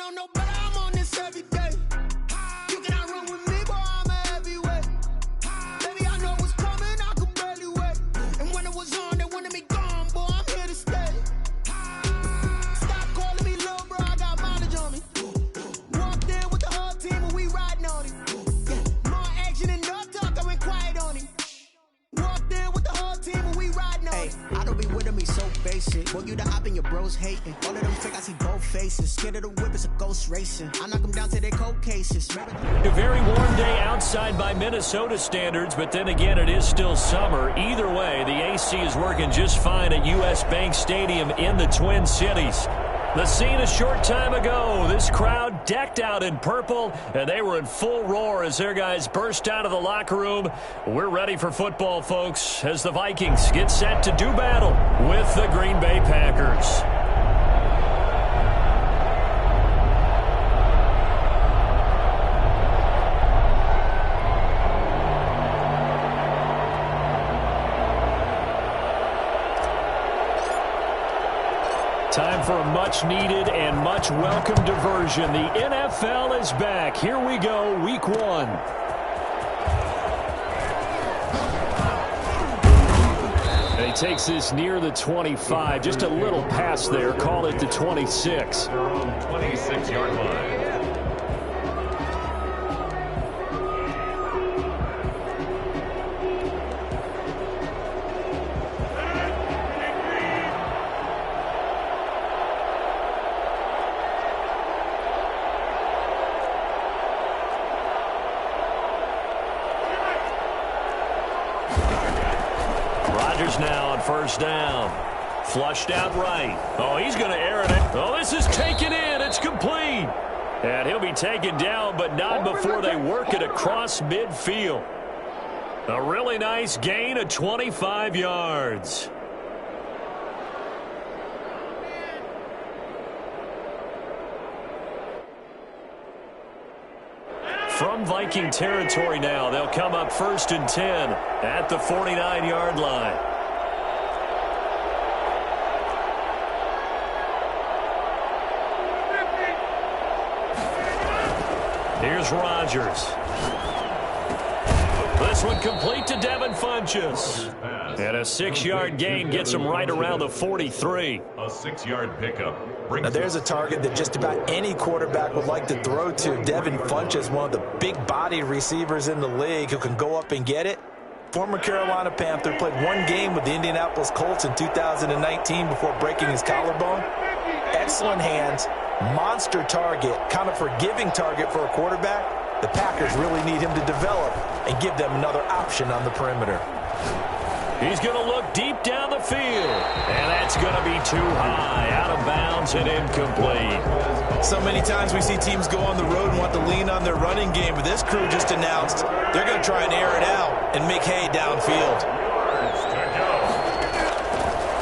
don't know, but I'm on this every day. You cannot run with me, boy, I'm a heavyweight. Baby, I know what's coming, I could barely wait. And when it was on, they wanted me gone, boy, I'm here to stay. Stop calling me little bro, I got mileage on me. Walked in with the whole team and we riding on it. Yeah, more action and no talk, I went quiet on it. Walked in with the whole team and we riding on it. I don't be with me so basic. Boy, you the op and your bros hating. All of them fake, I see both faces. Scared of the whip, it's a ghost racing. I knock them down to their cold cases. A very warm day outside by Minnesota standards, but then again, it is still summer. Either way, the AC is working just fine at U.S. Bank Stadium in the Twin Cities. The scene a short time ago, this crowd decked out in purple, and they were in full roar as their guys burst out of the locker room. We're ready for football, folks, as the Vikings get set to do battle with the Green Bay Packers. Time for a much-needed and much-welcome diversion. The NFL is back. Here we go, Week 1. And he takes this near the 25. Just a little pass there. Call it the 26. Their own 26-yard line. Now on first down. Flushed out right. Oh, he's going to air it. Oh, this is taken in. It's complete. And he'll be taken down, but not before they work it across midfield. A really nice gain of 25 yards. From Viking territory now, they'll come up 1st and 10 at the 49-yard line. Here's Rodgers. This one complete to Devin Funchess. And a 6-yard gain gets him right around the 43. A 6-yard pickup. Now there's a target that just about any quarterback would like to throw to. Devin Funchess, one of the big-bodied receivers in the league who can go up and get it. Former Carolina Panther, played one game with the Indianapolis Colts in 2019 before breaking his collarbone. Excellent hands, monster target, kind of forgiving target for a quarterback. The Packers really need him to develop and give them another option on the perimeter. He's going to look deep down the field, and that's going to be too high, out of bounds and incomplete. So many times we see teams go on the road and want to lean on their running game, but this crew just announced they're going to try and air it out and make hay downfield.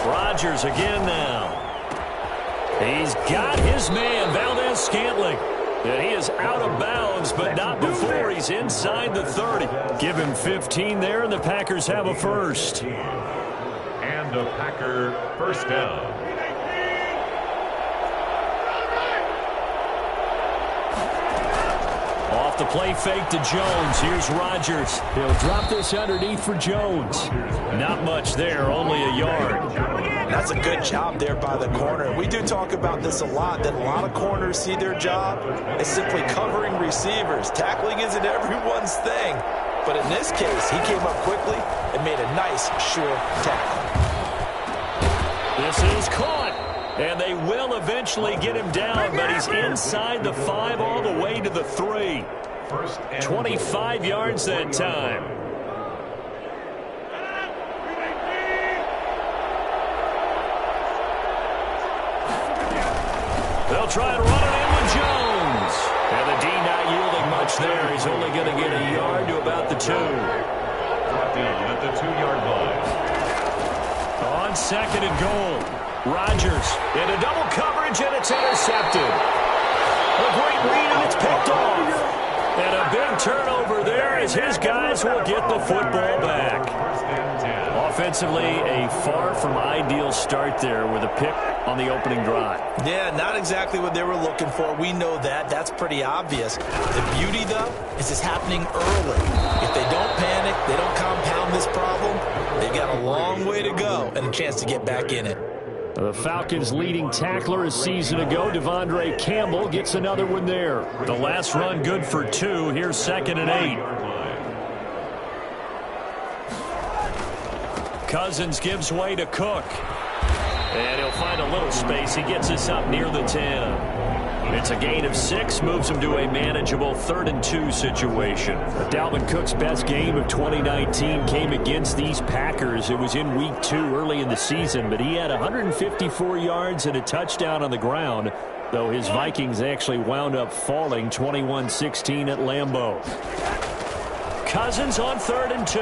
Rodgers again now. He's got his man, Valdez-Scantling. And he is out of bounds, but not before he's inside the 30. Give him 15 there, and the Packers have a first. And a Packer first down. Off the play fake to Jones. Here's Rodgers. He'll drop this underneath for Jones. Not much there, only a yard. That's a good job there by the corner. We do talk about this a lot, that a lot of corners see their job as simply covering receivers. Tackling isn't everyone's thing. But in this case, he came up quickly and made a nice, sure tackle. This is caught. And they will eventually get him down, but he's inside the 5 all the way to the 3. 25 yards that time. They'll try and run it in with Jones. And the D not yielding much there. He's only going to get a yard to about the 2. Brought down at the 2-yard line. On 2nd and goal. Rodgers into double coverage, and it's intercepted. A great read, and it's picked off. And a big turnover there as his guys will get the football back. Offensively, a far from ideal start there with a pick on the opening drive. Yeah, not exactly what they were looking for. We know that. That's pretty obvious. The beauty, though, is it's happening early. If they don't panic, they don't compound this problem, they've got a long way to go and a chance to get back in it. The Falcons' leading tackler a season ago, Devondre Campbell, gets another one there. The last run good for 2. Here's 2nd and 8. Cousins gives way to Cook. And he'll find a little space. He gets us up near the 10. It's a gain of 6, moves him to a manageable 3rd and 2 situation. Dalvin Cook's best game of 2019 came against these Packers. It was in week 2 early in the season, but he had 154 yards and a touchdown on the ground, though his Vikings actually wound up falling 21-16 at Lambeau. Cousins on 3rd and 2.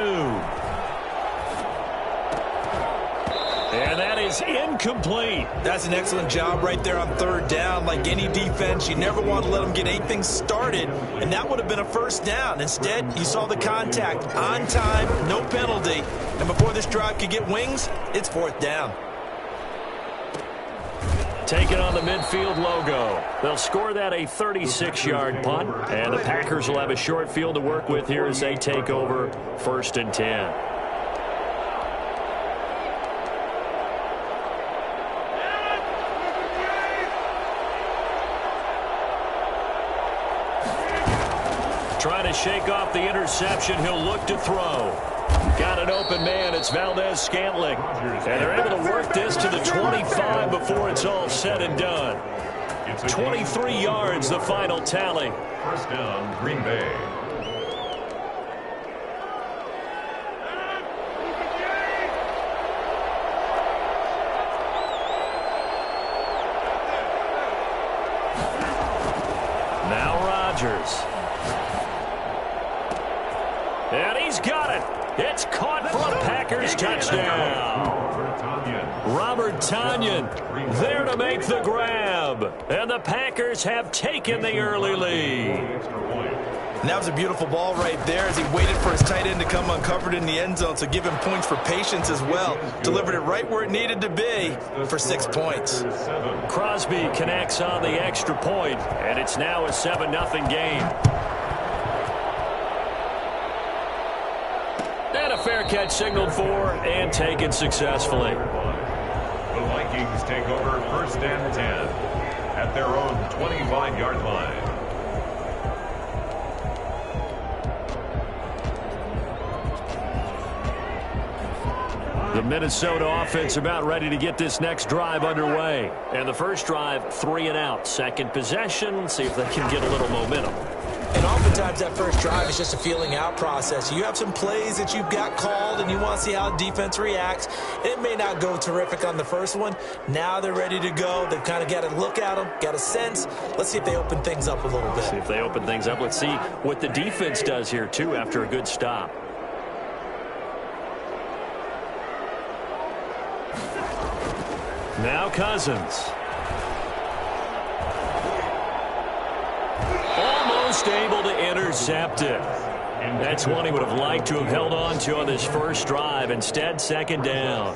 And that is incomplete. That's an excellent job right there on 3rd down. Like any defense, you never want to let them get anything started, and that would have been a 1st down. Instead, you saw the contact on time, no penalty, and before this drive could get wings, it's 4th down. Taking on the midfield logo. They'll score that a 36-yard punt, and the Packers will have a short field to work with here as they take over 1st and 10. Trying to shake off the interception. He'll look to throw. Got an open man. It's Valdez-Scantling. And they're able to work this to the 25 before it's all said and done. 23 yards, the final tally. 1st down, Green Bay. Now Rodgers. And he's got it. It's caught for a Packers touchdown. Robert Tonyan there to make the grab. And the Packers have taken the early lead. And that was a beautiful ball right there as he waited for his tight end to come uncovered in the end zone, so give him points for patience as well. Delivered it right where it needed to be for 6 points. Crosby connects on the extra point, and it's now a 7-0 game. And a fair catch signaled for and taken successfully. The Vikings take over 1st and 10 at their own 25-yard line. The Minnesota offense about ready to get this next drive underway. And the first drive, 3 and out. Second possession, see if they can get a little momentum. And oftentimes that first drive is just a feeling out process. You have some plays that you've got called and you want to see how defense reacts. It may not go terrific on the first one. Now they're ready to go. They've kind of got to look at them, got a sense. Let's see if they open things up a little bit. See if they open things up. Let's see what the defense does here, too, after a good stop. Now Cousins. Almost able to intercept it. That's one he would have liked to have held on to on this first drive. Instead, 2nd down.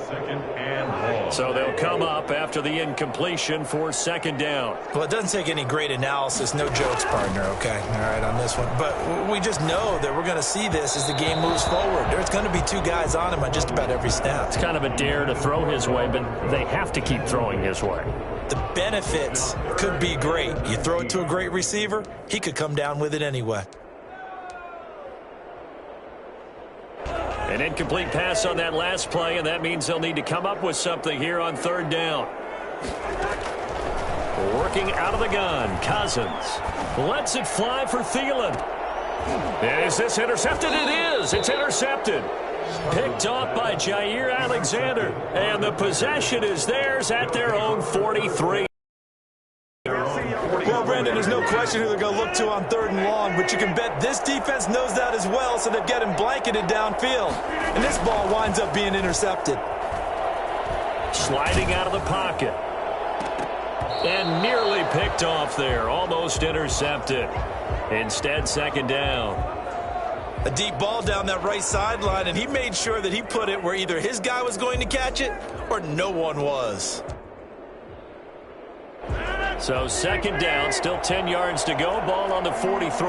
So they'll come up after the incompletion for 2nd down. Well, it doesn't take any great analysis. No jokes, partner, okay? All right, on this one. But we just know that we're going to see this as the game moves forward. There's going to be 2 guys on him on just about every snap. It's kind of a dare to throw his way, but they have to keep throwing his way. The benefits could be great. You throw it to a great receiver, he could come down with it anyway. An incomplete pass on that last play, and that means they'll need to come up with something here on 3rd down. Working out of the gun, Cousins lets it fly for Thielen. Is this intercepted? It is. It's intercepted. Picked off by Jair Alexander, and the possession is theirs at their own 43. Well, Brandon, there's no question who they're going to look to on 3rd and long, but you can bet this defense knows that as well, so they've got him blanketed downfield. And this ball winds up being intercepted. Sliding out of the pocket. And nearly picked off there. Almost intercepted. Instead, second down. A deep ball down that right sideline, and he made sure that he put it where either his guy was going to catch it or no one was. So second down, still 10 yards to go. Ball on the 43.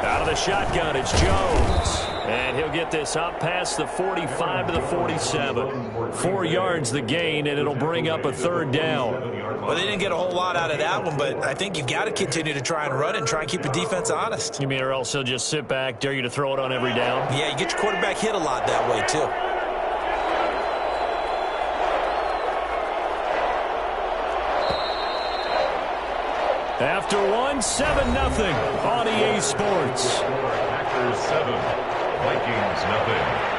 Out of the shotgun, it's Jones. And he'll get this up past the 45 to the 47. 4 yards the gain, and it'll bring up a third down. Well, they didn't get a whole lot out of that one, but I think you've got to continue to try and run and try and keep the defense honest. You mean or else he'll just sit back, dare you to throw it on every down? Yeah, you get your quarterback hit a lot that way, too. After one, 7-0 on EA Sports. Packers 7, Vikings nothing.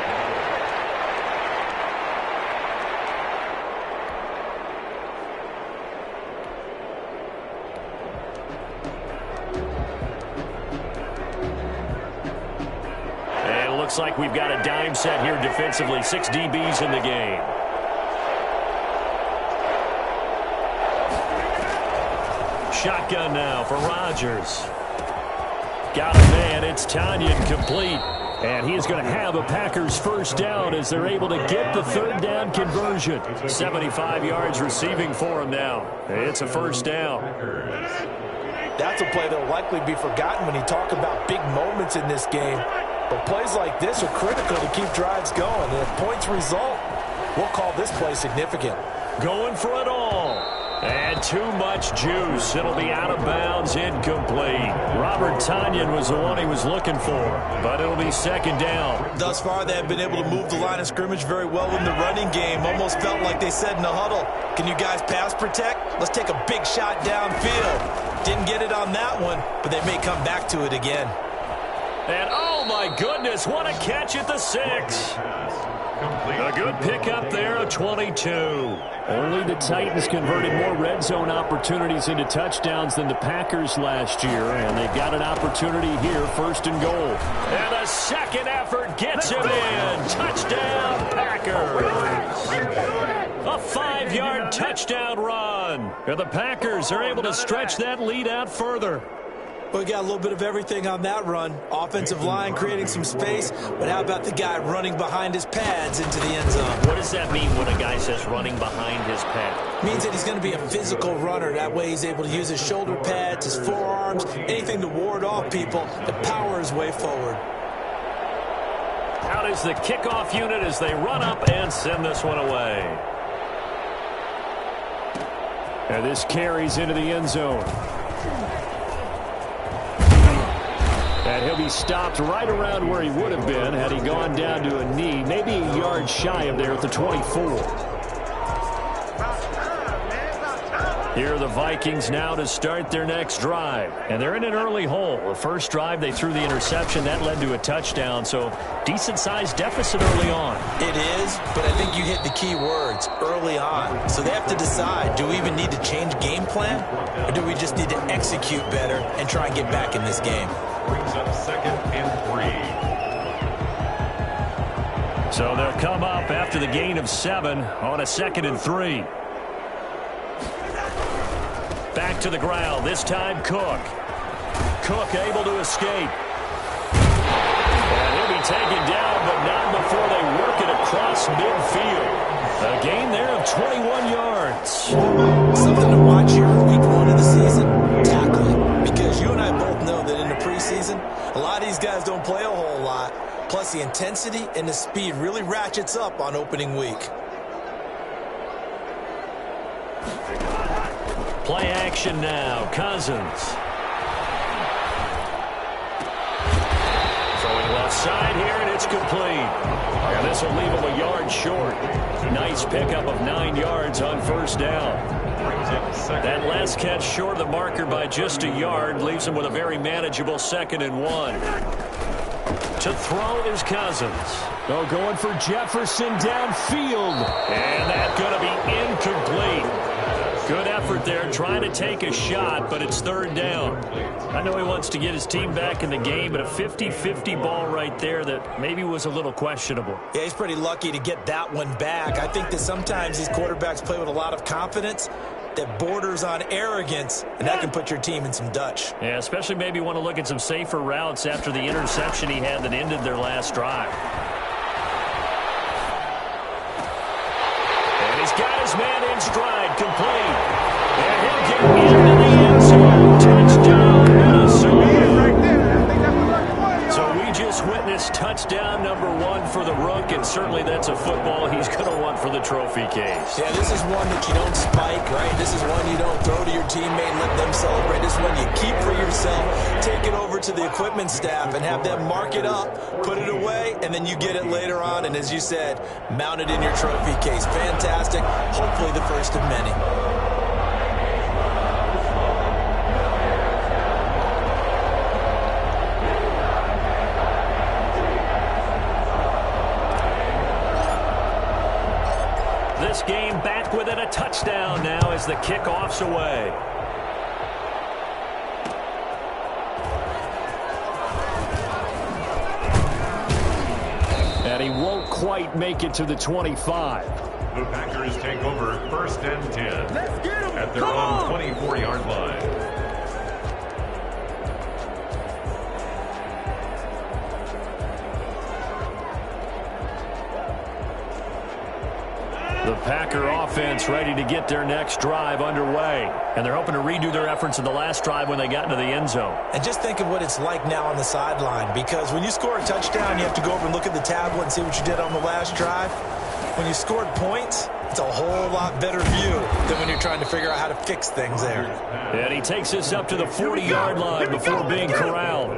Looks like we've got a dime set here defensively. 6 DBs in the game. Shotgun now for Rodgers. Got a man. It's Tanyan complete. And he's going to have a Packers first down as they're able to get the third down conversion. 75 yards receiving for him now. It's a first down. That's a play that will likely be forgotten when you talk about big moments in this game. But plays like this are critical to keep drives going. And if points result, we'll call this play significant. Going for it all. And too much juice. It'll be out of bounds, incomplete. Robert Tanyan was the one he was looking for, but it'll be second down. Thus far, they have been able to move the line of scrimmage very well in the running game. Almost felt like they said in the huddle, can you guys pass protect? Let's take a big shot downfield. Didn't get it on that one, but they may come back to it again. And oh my goodness, what a catch at the 6. A good pickup there, a 22. Only the Titans converted more red zone opportunities into touchdowns than the Packers last year, and they've got an opportunity here, first and goal. And a second effort gets him in. Touchdown, Packers. A 5-yard touchdown run. And the Packers are able to stretch that lead out further. We got a little bit of everything on that run. Offensive line creating some space, but how about the guy running behind his pads into the end zone? What does that mean when a guy says running behind his pad? Means that he's going to be a physical runner. That way he's able to use his shoulder pads, his forearms, anything to ward off people to power his way forward. Out is the kickoff unit as they run up and send this one away. And this carries into the end zone. And he'll be stopped right around where he would have been had he gone down to a knee, maybe a yard shy of there at the 24. Here are the Vikings now to start their next drive. And they're in an early hole. The first drive, they threw the interception. That led to a touchdown, so decent-sized deficit early on. It is, but I think you hit the key words, early on. So they have to decide, do we even need to change game plan? Or do we just need to execute better and try and get back in this game? Brings up 2nd and 3. So they'll come up after the gain of 7 on a 2nd and 3. Back to the ground. This time Cook. Cook able to escape. And he'll be taken down, but not before they work it across midfield. A gain there of 21 yards. Something to watch here in week 1 of the season. Tackling. Because you and I both know that in the preseason, a lot of these guys don't play a whole lot. Plus the intensity and the speed really ratchets up on opening week. Play action now. Cousins. Throwing left side here, and it's complete. And this will leave him a yard short. Nice pickup of 9 yards on first down. That last catch short of the marker by just a yard leaves him with a very manageable 2nd and 1. To throw is Cousins. Oh, going for Jefferson downfield. And that's going to be incomplete. Good effort there, trying to take a shot, but it's third down. I know he wants to get his team back in the game, but a 50-50 ball right there that maybe was a little questionable. Yeah, he's pretty lucky to get that one back. I think that sometimes these quarterbacks play with a lot of confidence that borders on arrogance, and that can put your team in some Dutch. Yeah, especially maybe want to look at some safer routes after the interception he had that ended their last drive. And he's got his man in stride, complete. And he'll get into the end zone. Touchdown, Minnesota. So we just witnessed touchdown number 1 for the Rook, and certainly that's a football he's going to want for the trophy case. Yeah, this is one that you don't spike, right? This is one you don't throw to your teammate and let them celebrate. This is one you keep for yourself, take it over to the equipment staff and have them mark it up, put it away, and then you get it later on, and as you said, mount it in your trophy case. Fantastic. Hopefully the first of many. This game back within a touchdown now as the kickoff's away. And he won't quite make it to the 25. The Packers take over first and 10 at their own 24-yard line. The Packer offense ready to get their next drive underway. And they're hoping to redo their efforts in the last drive when they got into the end zone. And just think of what it's like now on the sideline, because when you score a touchdown, you have to go over and look at the tablet and see what you did on the last drive. When you scored points, it's a whole lot better view than when you're trying to figure out how to fix things there. And he takes us up to the 40-yard line before being corralled.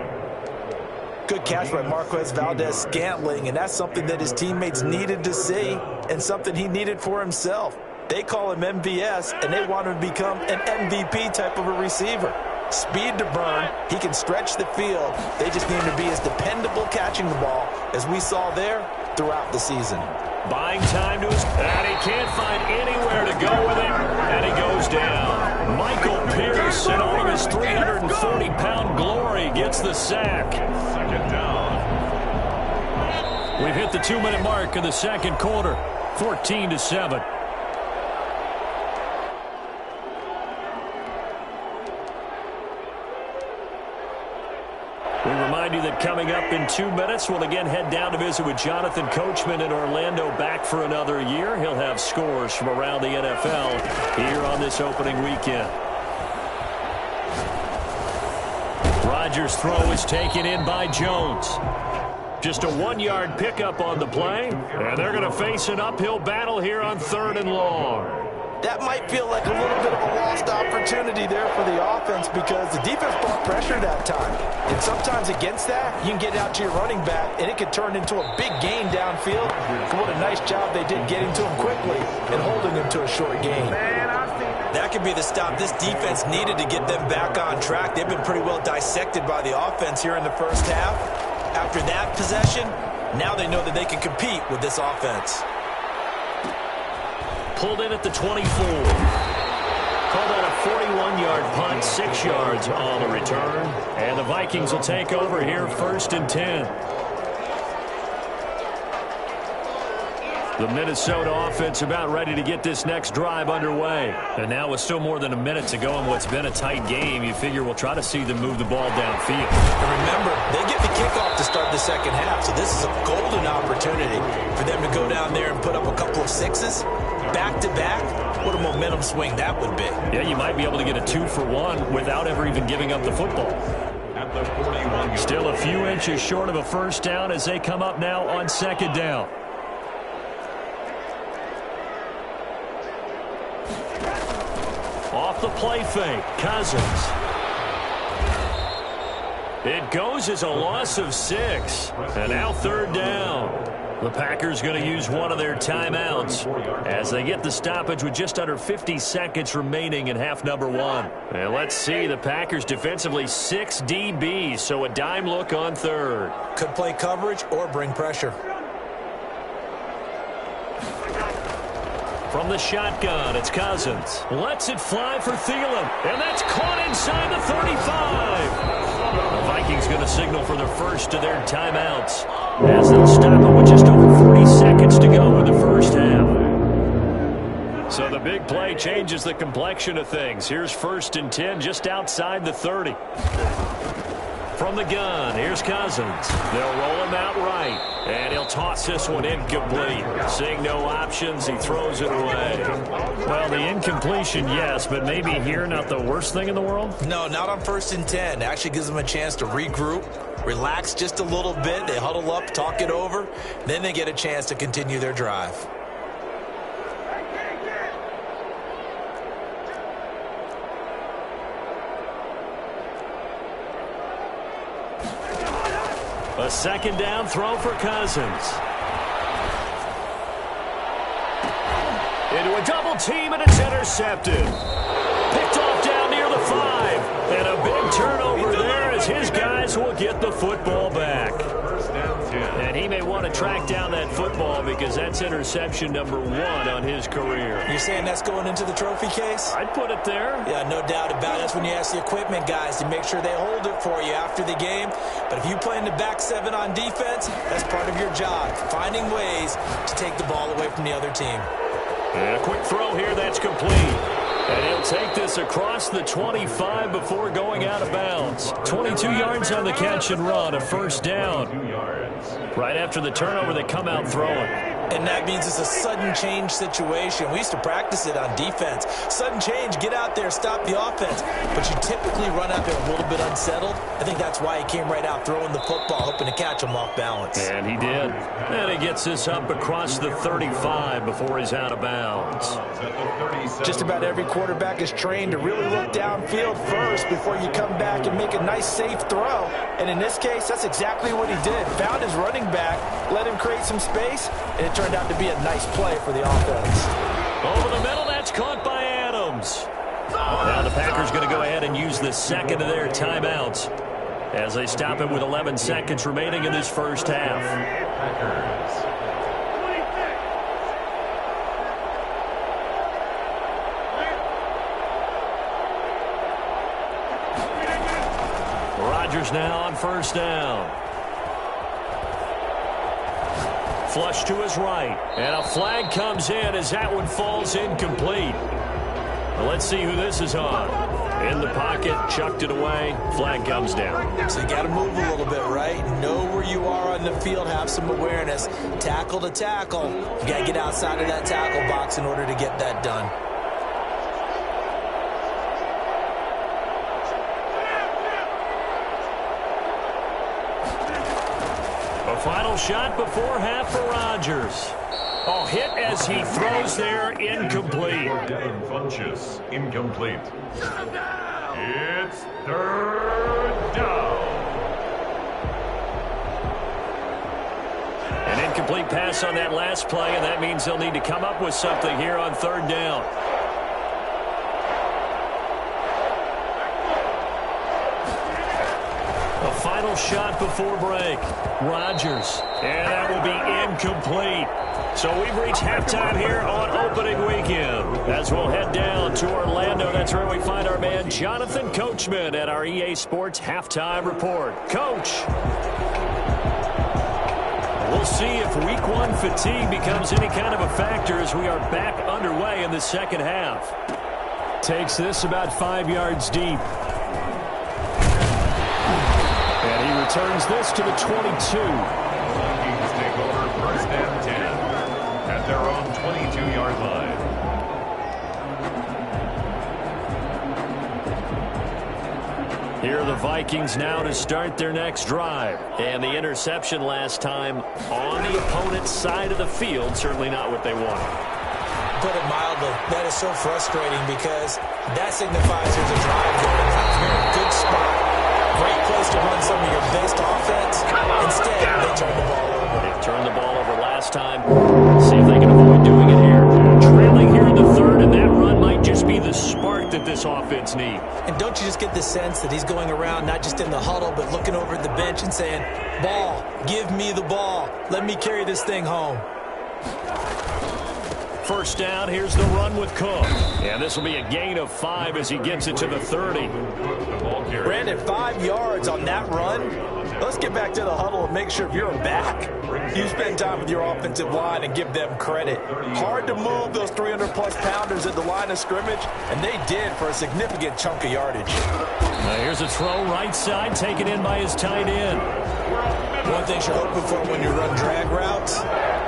Good catch by Marquez Valdes-Scantling, and that's something that his teammates needed to see and something he needed for himself. They call him MVS, and they want him to become an MVP type of a receiver. Speed to burn. He can stretch the field. They just need him to be as dependable catching the ball as we saw there throughout the season. Buying time to his... And he can't find anywhere to go with it. And he goes down. Michael Pierce, in all of his 340-pound glory, gets the sack. Second down. We've hit the 2-minute mark in the second quarter. 14-7. We remind you that coming up in 2 minutes, we'll again head down to visit with Jonathan Coachman in Orlando, back for another year. He'll have scores from around the NFL here on this opening weekend. Rodgers' throw is taken in by Jones. Just a 1-yard pickup on the play, and they're going to face an uphill battle here on 3rd and long. That might feel like a little bit of a lost opportunity there for the offense because the defense brought pressure that time. And sometimes against that, you can get out to your running back, and it could turn into a big gain downfield. So what a nice job they did getting to him quickly and holding him to a short gain. That could be the stop this defense needed to get them back on track. They've been pretty well dissected by the offense here in the first half. After that possession, now they know that they can compete with this offense. Pulled in at the 24. Called out a 41-yard punt, 6 yards on the return. And the Vikings will take over here 1st and 10. The Minnesota offense about ready to get this next drive underway. And now with still more than a minute to go in what's been a tight game, you figure we'll try to see them move the ball downfield. And remember, they get the kickoff to start the second half, so this is a golden opportunity for them to go down there and put up a couple of sixes back-to-back. What a momentum swing that would be. Yeah, you might be able to get a 2-for-1 without ever even giving up the football. At the 41. Still a few inches short of a first down as they come up now on 2nd down. Off the play fake, Cousins. It goes as a loss of 6. And now 3rd down. The Packers going to use one of their timeouts as they get the stoppage with just under 50 seconds remaining in half number 1. And let's see, the Packers defensively 6 DBs, so a dime look on 3rd. Could play coverage or bring pressure. From the shotgun, it's Cousins. Lets it fly for Thielen. And that's caught inside the 35. The Vikings going to signal for their first of their timeouts, as they'll stop it with just over 40 seconds to go in the first half. So the big play changes the complexion of things. Here's 1st and 10 just outside the 30. From the gun, here's Cousins. They'll roll him out right, and he'll toss this one incomplete. Seeing no options, he throws it away. Well, the incompletion, yes, but maybe here not the worst thing in the world? No, not on 1st and 10. It actually gives them a chance to regroup, relax just a little bit. They huddle up, talk it over, then they get a chance to continue their drive. A 2nd down throw for Cousins. Into a double team, and it's intercepted. Picked off down near the 5. And a big turnover there as his guys will get the football back. And he may want to track down that football because that's interception number 1 on his career. You're saying that's going into the trophy case? I'd put it there. Yeah, no doubt about it. That's when you ask the equipment guys to make sure they hold it for you after the game. But if you play in the back 7 on defense, that's part of your job, finding ways to take the ball away from the other team. And a quick throw here, that's complete. And he'll take this across the 25 before going out of bounds. 22 yards on the catch and run, a 1st down. Right after the turnover, they come out throwing. And that means it's a sudden change situation. We used to practice it on defense. Sudden change, get out there, stop the offense. But you typically run out there a little bit unsettled. I think that's why he came right out throwing the football, hoping to catch him off balance. And he did. And he gets this up across the 35 before he's out of bounds. Just about every quarterback is trained to really look downfield first before you come back and make a nice, safe throw. And in this case, that's exactly what he did. Found his running back, let him create some space, and it turned out to be a nice play for the offense. Over the middle, that's caught by Adams. Now the Packers going to go ahead and use the 2nd of their timeouts as they stop it with 11 seconds remaining in this first half. Rodgers now on 1st down. Flush to his right. And a flag comes in as that one falls incomplete. Well, let's see who this is on. In the pocket, chucked it away. Flag comes down. So you got to move a little bit, right? Know where you are on the field, have some awareness. Tackle to tackle. You got to get outside of that tackle box in order to get that done. A final shot before half for Rodgers. Oh, hit as he throws there, incomplete. Devin Funchess, incomplete. It's 3rd down. An incomplete pass on that last play, and that means they'll need to come up with something here on 3rd down. A final shot before break. Rodgers, and that will be incomplete. So we've reached halftime here on opening weekend. As we'll head down to Orlando, that's where we find our man Jonathan Coachman at our EA Sports Halftime Report. Coach, we'll see if Week 1 fatigue becomes any kind of a factor as we are back underway in the second half. Takes this about 5 yards deep. And he returns this to the 22. Vikings take over 1st and 10 at their own 22-yard line. Here are the Vikings now to start their next drive. And the interception last time on the opponent's side of the field, certainly not what they wanted. Put it mildly, that is so frustrating because that signifies there's a drive going on. You're in a good spot. Great place to run some of your best offense. Instead, they turn the ball over. They turned the ball over last time. See if they can avoid doing it here. Trailing here in the 3rd, and that run might just be the spark that this offense needs. And don't you just get the sense that he's going around not just in the huddle, but looking over at the bench and saying, ball, give me the ball. Let me carry this thing home. first down. Here's the run with Cook. And this will be a gain of 5 as he gets it to the 30. Brandon, 5 yards on that run. Let's get back to the huddle and make sure if you're back, you spend time with your offensive line and give them credit. Hard to move those 300-plus pounders at the line of scrimmage, and they did for a significant chunk of yardage. Now here's a throw right side, taken in by his tight end. One thing you're hoping for when you run drag routes,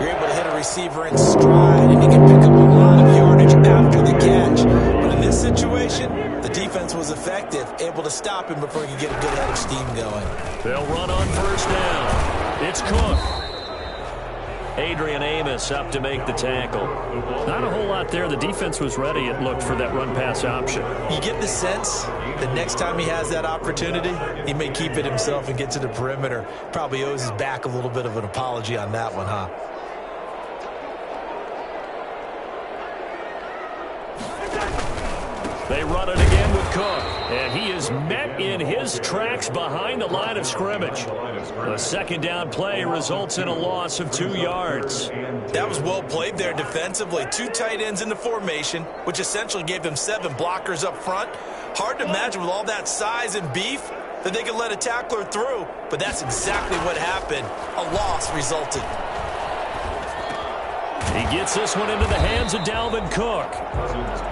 you're able to hit a receiver in stride, and you can pick up a lot of yardage after the catch. But in this situation, the defense was effective, able to stop him before he could get a good head of steam going. They'll run on first down. It's Cook. Adrian Amos up to make the tackle. Not a whole lot there. The defense was ready, it looked, for that run-pass option. You get the sense that next time he has that opportunity, he may keep it himself and get to the perimeter. Probably owes his back a little bit of an apology on that one, huh? They run it again with Cook, and he is met in his tracks behind the line of scrimmage. The second down play results in a loss of 2 yards. That was well played there defensively. 2 tight ends in the formation, which essentially gave them 7 blockers up front. Hard to imagine with all that size and beef that they could let a tackler through, but that's exactly what happened. A loss resulted. He gets this one into the hands of Dalvin Cook.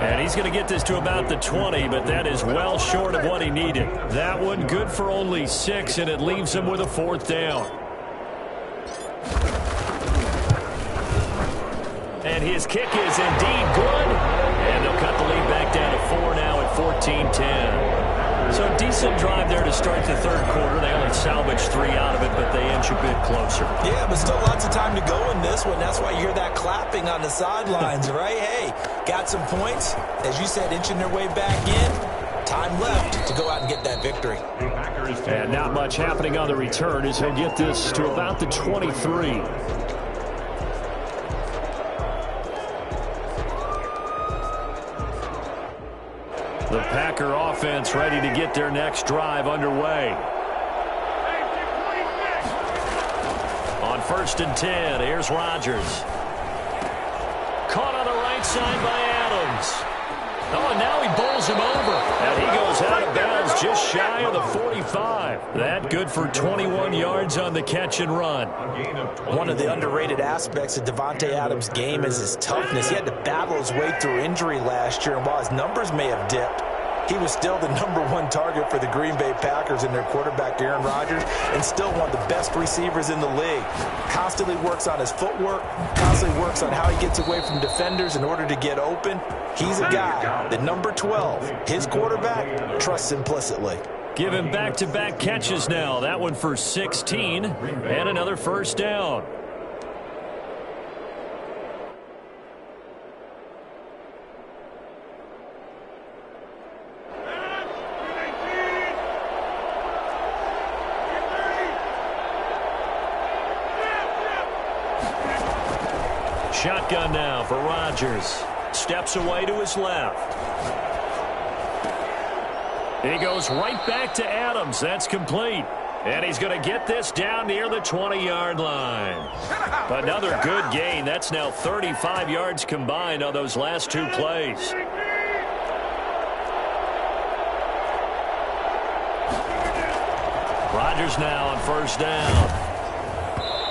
And he's going to get this to about the 20, but that is well short of what he needed. That one good for only 6, and it leaves him with a 4th down. And his kick is indeed good. And they'll cut the lead back down to 4 now at 14-10. So decent drive there to start the third quarter. They only salvaged 3 out of it, but they inch a bit closer. Yeah, but still lots of time to go in this one. That's why you hear that clapping on the sidelines, right? Hey, got some points. As you said, inching their way back in. Time left to go out and get that victory. And not much happening on the return as he'll get this to about the 23. The Packer offense ready to get their next drive underway. On 1st and 10, here's Rodgers. Caught on the right side by Adams. Oh, and now he bowls him over. And he goes out of bounds just shy of the 45. That good for 21 yards on the catch and run. One of the underrated aspects of Davante Adams' game is his toughness. He had to battle his way through injury last year, and while his numbers may have dipped, he was still the #1 target for the Green Bay Packers and their quarterback, Aaron Rodgers, and still one of the best receivers in the league. Constantly works on his footwork, constantly works on how he gets away from defenders in order to get open. He's a guy that number 12, his quarterback, trusts implicitly. Give him back-to-back catches now. That one for 16 and another first down. Shotgun now for Rodgers. Steps away to his left. He goes right back to Adams. That's complete. And he's going to get this down near the 20-yard line. Another good gain. That's now 35 yards combined on those last 2 plays. Rodgers now on first down.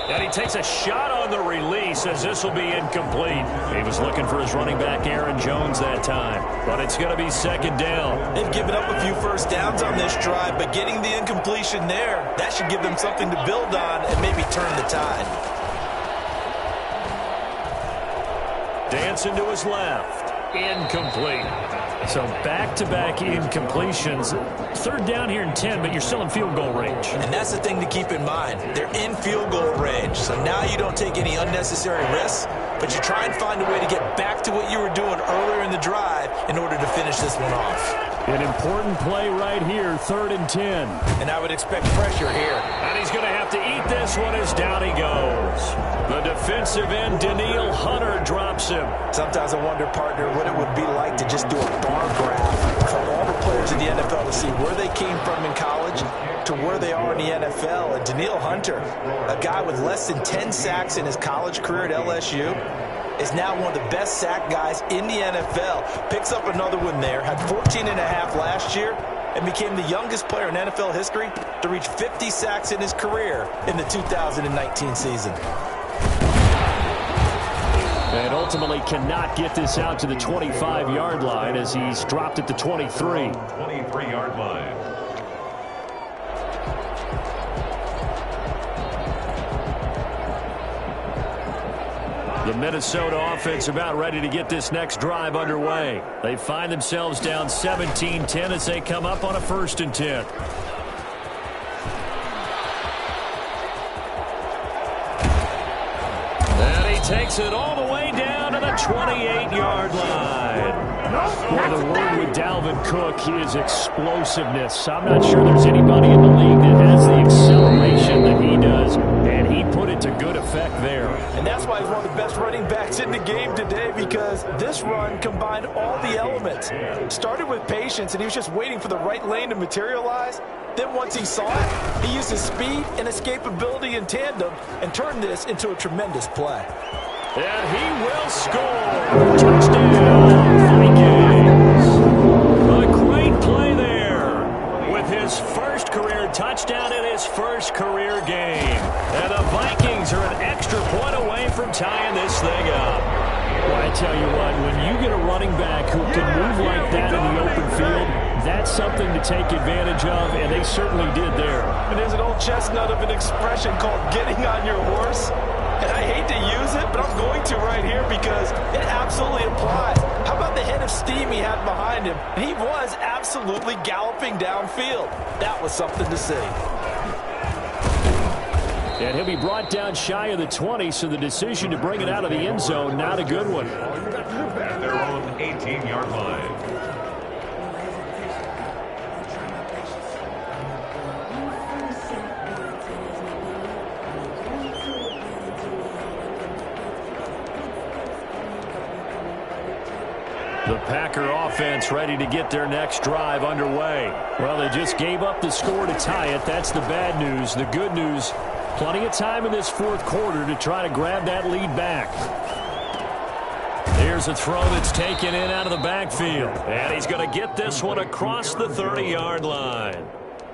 And he takes a shot on the release as this will be incomplete. He was looking for his running back, Aaron Jones, that time. But it's going to be 2nd down. They've given up a few first downs on this drive, but getting the incompletion there, that should give them something to build on and maybe turn the tide. Dancing to his left. Incomplete. So back-to-back incompletions. 3rd down here in 10, but you're still in field goal range. And that's the thing to keep in mind. They're in field goal range. So now you don't take any unnecessary risks, but you try and find a way to get back to what you were doing earlier in the drive in order to finish this one off. An important play right here, 3rd and 10. And I would expect pressure here. And he's going to have to eat this one as down he goes. The defensive end, Danielle Hunter, drops him. Sometimes I wonder, partner, what it would be like to just do a bar graph from all the players in the NFL to see where they came from in college to where they are in the NFL. And Danielle Hunter, a guy with less than 10 sacks in his college career at LSU, is now one of the best sack guys in the NFL. Picks up another one there, had 14.5 last year, and became the youngest player in NFL history to reach 50 sacks in his career in the 2019 season. And ultimately cannot get this out to the 25-yard line as he's dropped at the 23. 23-yard line. The Minnesota offense about ready to get this next drive underway. They find themselves down 17-10 as they come up on a 1st and 10. And he takes it all the way down to the 28-yard line. Well, the word with Dalvin Cook is explosiveness. I'm not sure there's anybody in the league that has the acceleration that he does, and he put it to good effect there. And that's why he's one of the best running backs in the game today, because this run combined all the elements. Started with patience, and he was just waiting for the right lane to materialize. Then once he saw it, he used his speed and escapability in tandem and turned this into a tremendous play. And he will score. Touchdown, Vikings. A great play there with his first career touchdown in his first career game. And the Vikings are an extra point away from tying this thing up. Well, I tell you what, when you get a running back who can move like that in the open field, that's something to take advantage of, and they certainly did there. And there's an old chestnut of an expression called getting on your horse. And I hate to use it, but I'm going to right here because it absolutely applies. How about the head of steam he had behind him? He was absolutely galloping downfield. That was something to see. And he'll be brought down shy of the 20, so the decision to bring it out of the end zone, not a good one. At their own 18-yard line. The Packer offense ready to get their next drive underway. Well, they just gave up the score to tie it. That's the bad news. The good news, plenty of time in this 4th quarter to try to grab that lead back. Here's a throw that's taken in out of the backfield. And he's going to get this one across the 30-yard line.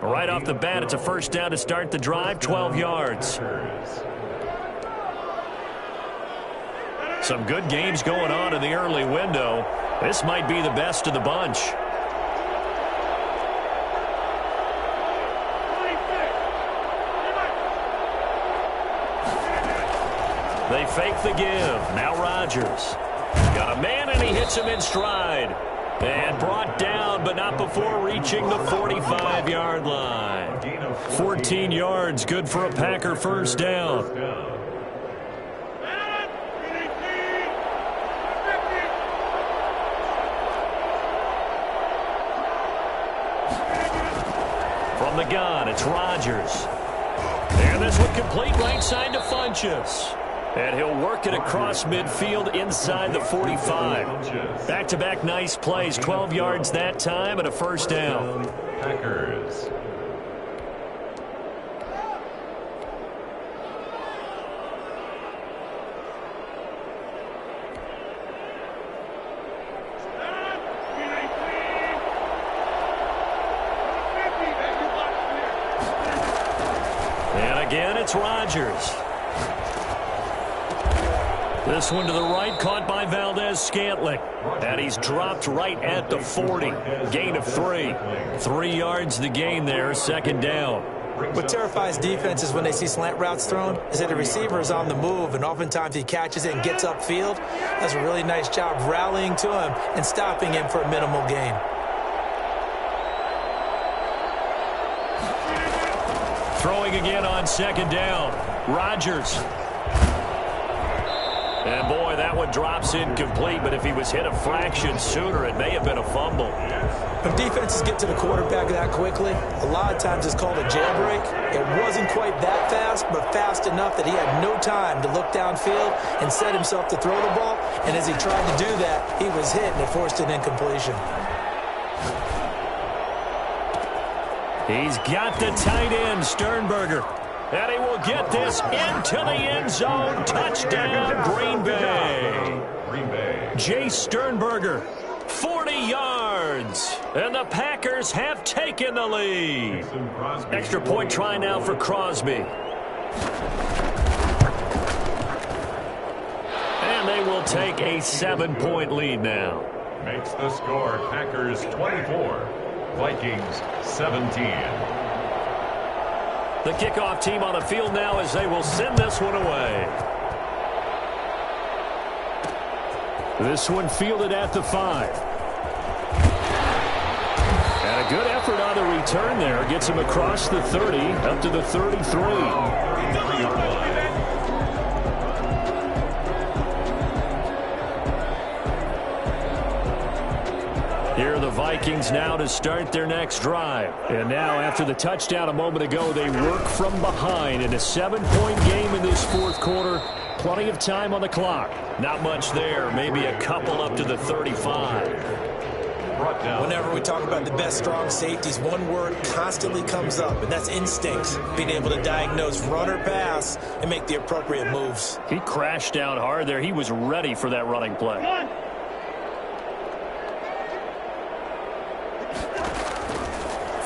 Right off the bat, it's a first down to start the drive, 12 yards. Some good games going on in the early window. This might be the best of the bunch. They fake the give. Now Rodgers. Got a man, and he hits him in stride. And brought down, but not before reaching the 45-yard line. 14 yards, good for a Packer first down. From the gun, it's Rodgers. And this one complete right side to Funchess. And he'll work it across midfield inside the 45. Back-to-back nice plays, 12 yards that time and a first down. Packers. And again, it's Rodgers. This one to the right, caught by Valdez-Scantling. And he's dropped right at the 40. Gain of 3. 3 yards the gain there, second down. What terrifies defenses when they see slant routes thrown is that the receiver is on the move, and oftentimes he catches it and gets upfield. Does a really nice job rallying to him and stopping him for a minimal gain. Throwing again on second down. Rodgers. And boy, that one drops incomplete, but if he was hit a fraction sooner, it may have been a fumble. When defenses get to the quarterback that quickly, a lot of times it's called a jailbreak. It wasn't quite that fast, but fast enough that he had no time to look downfield and set himself to throw the ball. And as he tried to do that, he was hit and it forced an incompletion. He's got the tight end, Sternberger. And he will get this into the end zone. Touchdown, Green Bay. Green Bay. Jay Sternberger, 40 yards. And the Packers have taken the lead. Extra point try now for Crosby. And they will take a 7-point lead now. Makes the score Packers 24, Vikings 17. The kickoff team on the field now as they will send this one away. This one fielded at the 5. And a good effort on the return there. Gets him across the 30 up to the 33. Here are the Vikings now to start their next drive. And now after the touchdown a moment ago, they work from behind in a 7-point game in this fourth quarter. Plenty of time on the clock. Not much there. Maybe a couple up to the 35. Whenever we talk about the best strong safeties, one word constantly comes up, and that's instincts. Being able to diagnose run or pass and make the appropriate moves. He crashed down hard there. He was ready for that running play.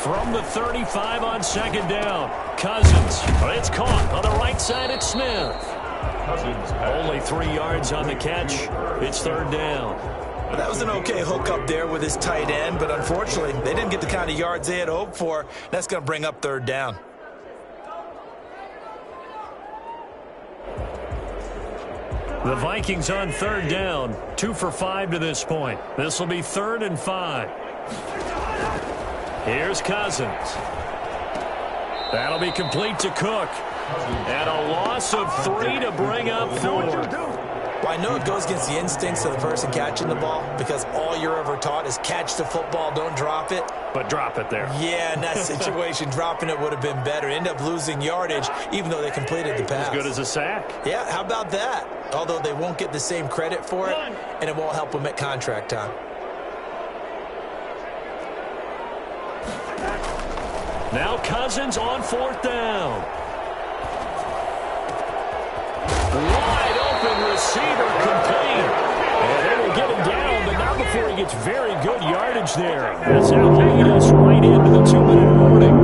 From the 35 on second down, Cousins. It's caught on the right side at Smith. Cousins. Only 3 yards on the catch. It's third down. Well, that was an okay hook up there with his tight end, but unfortunately, they didn't get the kind of yards they had hoped for. That's going to bring up third down. The Vikings on third down, 2 for 5 to this point. This will be 3rd and 5. Here's Cousins. That'll be complete to Cook. And a loss of 3 to bring up 4. Well, I know it goes against the instincts of the person catching the ball because all you're ever taught is catch the football, don't drop it. But drop it there. Yeah, in that situation, dropping it would have been better. End up losing yardage, even though they completed the pass. As good as a sack. Yeah, how about that? Although they won't get the same credit for it, and it won't help them at contract time. Now Cousins on 4th down. Wide open receiver complete. And they will get him down, but not before he gets very good yardage there. That's how they lead us right into the 2-minute warning.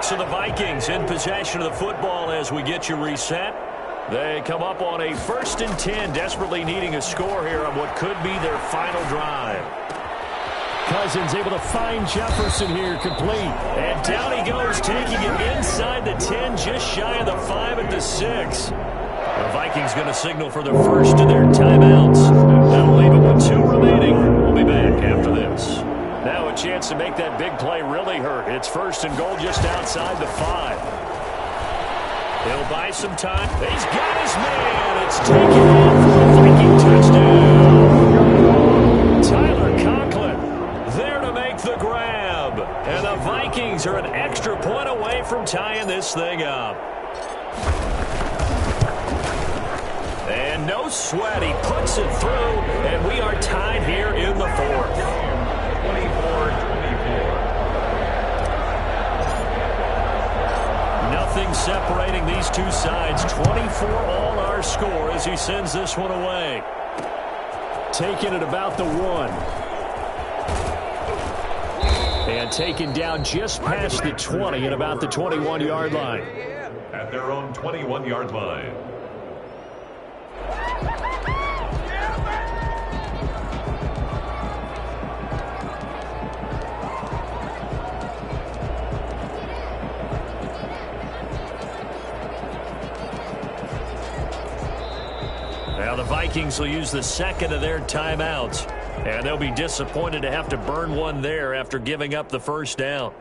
So the Vikings in possession of the football as we get you reset. They come up on a 1st and 10, desperately needing a score here on what could be their final drive. Cousins able to find Jefferson here, complete. And down he goes, taking it inside the 10, just shy of the 5 at the 6. The Vikings going to signal for their first of their timeouts. That'll leave it with 2 remaining. We'll be back after this. Now a chance to make that big play really hurt. It's 1st and goal just outside the 5. He'll buy some time. He's got his man. It's taken in for a Viking touchdown. Tyler Conklin there to make the grab. And the Vikings are an extra point away from tying this thing up. And no sweat. He puts it through. And we are tied here in the 4th. 24-24. Nothing separating these two sides. 24 all our score as he sends this one away. Taking it about the 1. And taken down just past the 20 and about the 21-yard line. At their own 21-yard line. Now the Vikings will use the 2nd of their timeouts. And they'll be disappointed to have to burn one there after giving up the 1st down.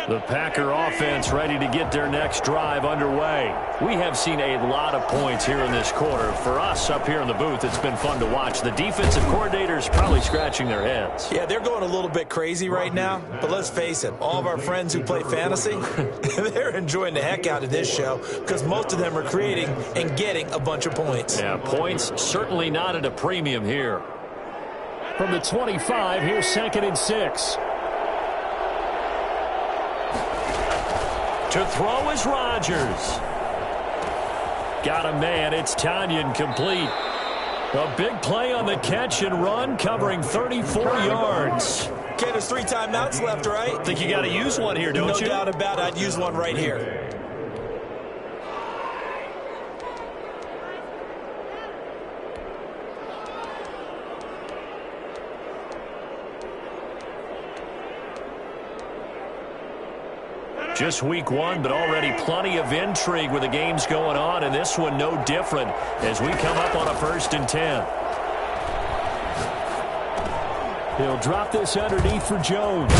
The Packer offense ready to get their next drive underway. We have seen a lot of points here in this quarter. For us up here in the booth, it's been fun to watch. The defensive coordinators probably scratching their heads. Yeah, they're going a little bit crazy right now. But let's face it, all of our friends who play fantasy, they're enjoying the heck out of this show because most of them are creating and getting a bunch of points. Yeah, points certainly not at a premium here. From the 25, here's 2nd and 6. To throw is Rodgers. Got a man. It's Tanyan complete. A big play on the catch and run, covering 34 yards. Okay, there's 3 timeouts left, right? Think you got to use one here, don't you? No doubt about it. I'd use one right here. Just week 1, but already plenty of intrigue with the games going on, and this one no different as we come up on a 1st and 10. He'll drop this underneath for Jones.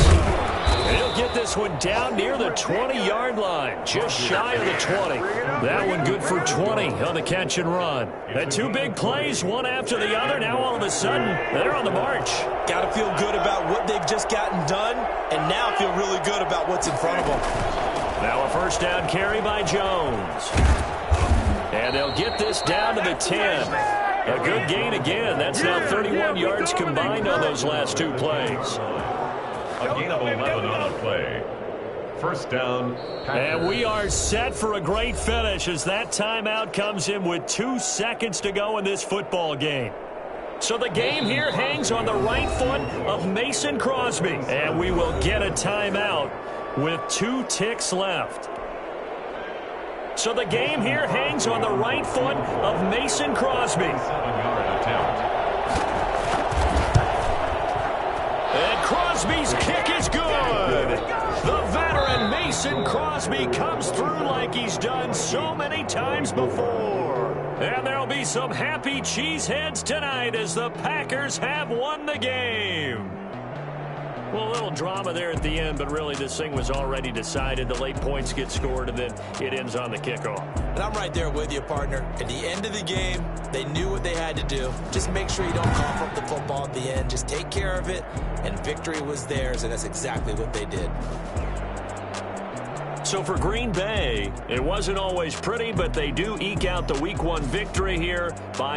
And he'll get this one down near the 20-yard line, just shy of the 20. That one good for 20 on the catch and run. And 2 big plays, one after the other. Now all of a sudden, they're on the march. Got to feel good about what they've just gotten done, and now feel really good about what's in front of them. Now a 1st down carry by Jones. And they'll get this down to the 10. A good gain again. That's now 31 yards combined on those last 2 plays. A gain of 11 on the play. 1st down. And we are set for a great finish as that timeout comes in with 2 seconds to go in this football game. So the game here hangs on the right foot of Mason Crosby. And we will get a timeout with 2 ticks left. So the game here hangs on the right foot of Mason Crosby. 7-yard attempt. And Crosby's kick is good. The veteran Mason Crosby comes through like he's done so many times before. And there'll be some happy cheeseheads tonight as the Packers have won the game. Well, a little drama there at the end, but really this thing was already decided. The late points get scored, and then it ends on the kickoff. And I'm right there with you, partner. At the end of the game, they knew what they had to do. Just make sure you don't cough up the football at the end. Just take care of it, and victory was theirs, and that's exactly what they did. So for Green Bay, it wasn't always pretty, but they do eke out the Week 1 victory here by